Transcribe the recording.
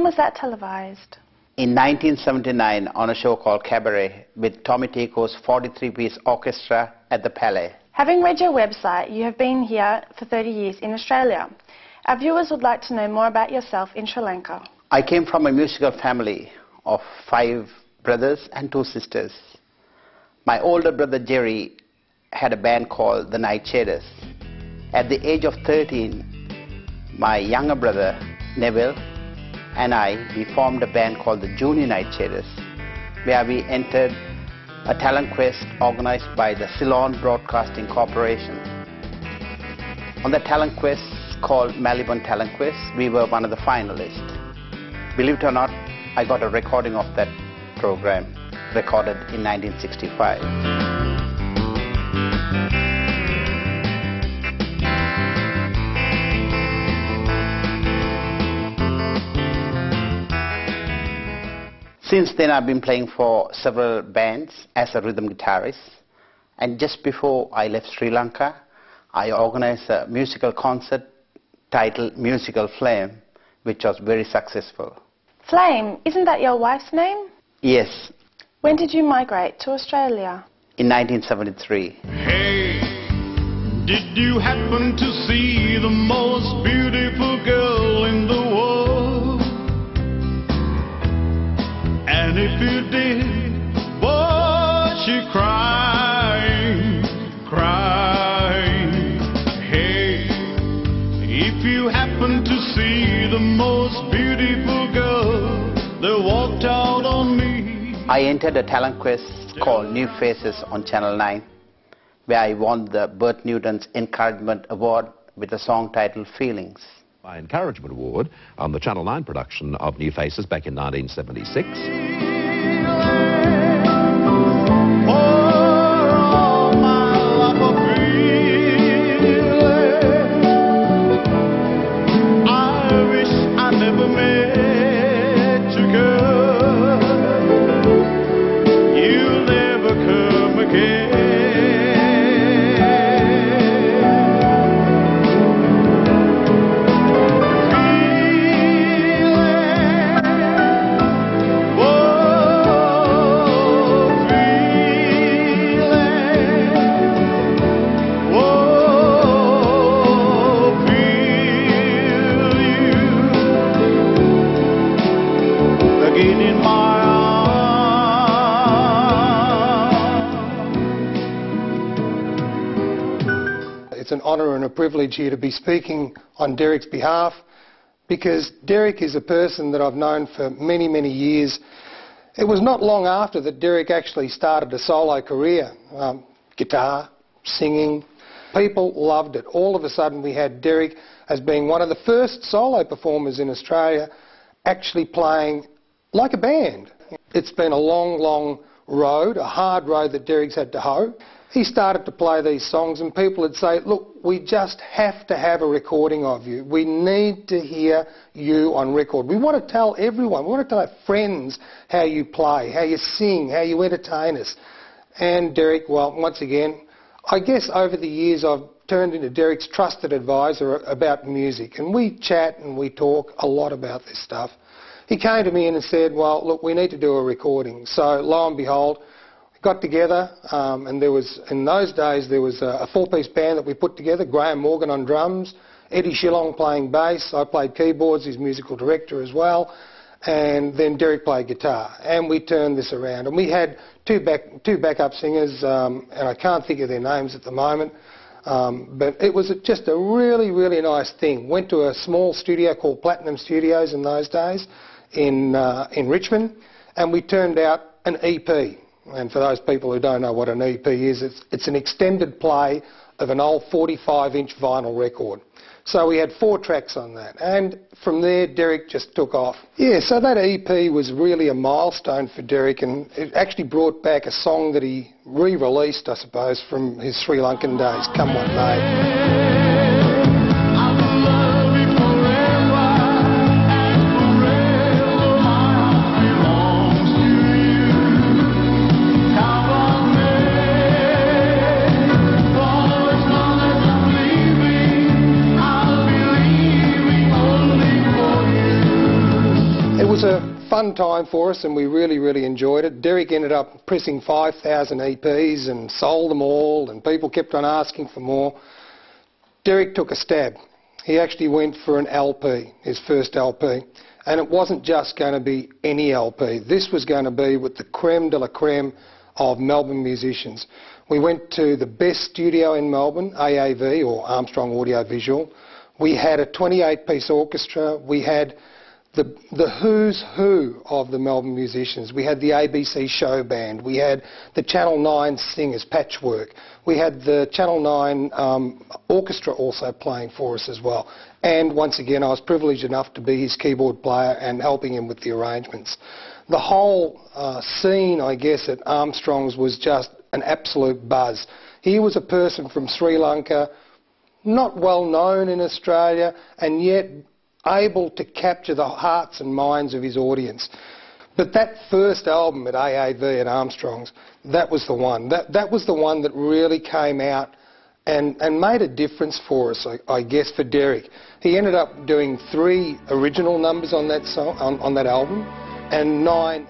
was that televised? In 1979 on a show called Cabaret with Tommy Tico's 43-piece orchestra at the Palais. Having read your website, you have been here for 30 years in Australia. Our viewers would like to know more about yourself in Sri Lanka. I came from a musical family of 5 brothers and 2 sisters. My older brother Jerry had a band called the Nightshaders. At the age of 13, my younger brother Neville and we formed a band called the Junior Nightshaders, where we entered a talent quest organized by the Ceylon Broadcasting Corporation. On the talent quest called Melbourne Talent Quest, we were one of the finalists. Believe it or not, I got a recording of that program, recorded in 1965. Since then, I've been playing for several bands as a rhythm guitarist. And just before I left Sri Lanka, I organized a musical concert titled Musical Flame, which was very successful. Flame, isn't that your wife's name? Yes. When did you migrate to Australia? In 1973. Hey, did you happen to see the most beautiful girl in the world? And if you did, was she crying, crying? Hey, if you happen to see the most beautiful girl that walked out on me. I entered a talent quest called New Faces on Channel 9, where I won the Bert Newton's Encouragement Award with a song titled Feelings. By Encouragement Award on the Channel 9 production of New Faces back in 1976. It's an honour and a privilege here to be speaking on Derrick's behalf, because Derrick is a person that I've known for many, many years. It was not long after that Derrick actually started a solo career, guitar, singing. People loved it. All of a sudden we had Derrick as being one of the first solo performers in Australia actually playing like a band. It's been a long, long road, a hard road that Derrick's had to hoe. He started to play these songs and people would say, look, we just have to have a recording of you. We need to hear you on record. We want to tell everyone, we want to tell our friends how you play, how you sing, how you entertain us. And Derrick, well, once again, I guess over the years I've turned into Derrick's trusted advisor about music, and we chat and we talk a lot about this stuff. He came to me and said, well, look, we need to do a recording. So lo and behold, got together, and there was, in those days, there was a 4-piece band that we put together, Graham Morgan on drums, Eddie Shillong playing bass, I played keyboards, he's musical director as well, and then Derrick played guitar, and we turned this around. And we had two backup singers, and I can't think of their names at the moment, but it was just a really, really nice thing. Went to a small studio called Platinum Studios in those days in Richmond, and we turned out an EP. And for those people who don't know what an EP is, it's an extended play of an old 45-inch vinyl record. So we had 4 tracks on that, and from there Derrick just took off. Yeah, so that EP was really a milestone for Derrick, and it actually brought back a song that he re-released, I suppose, from his Sri Lankan days, Come What May. It fun time for us and we really, really enjoyed it. Derrick ended up pressing 5,000 EPs and sold them all, and people kept on asking for more. Derrick took a stab. He actually went for an LP, his first LP. And it wasn't just going to be any LP. This was going to be with the creme de la creme of Melbourne musicians. We went to the best studio in Melbourne, AAV, or Armstrong Audio Visual. We had a 28-piece orchestra. We had the who's who of the Melbourne musicians. We had the ABC show band. We had the Channel 9 singers, Patchwork. We had the Channel 9 orchestra also playing for us as well. And once again, I was privileged enough to be his keyboard player and helping him with the arrangements. The whole scene, I guess, at Armstrong's was just an absolute buzz. He was a person from Sri Lanka, not well known in Australia, and yet able to capture the hearts and minds of his audience. But that first album at AAV at Armstrong's, that was the one. That was the one that really came out and made a difference for us, I guess, for Derrick. He ended up doing 3 original numbers on that song, on that album, and 9...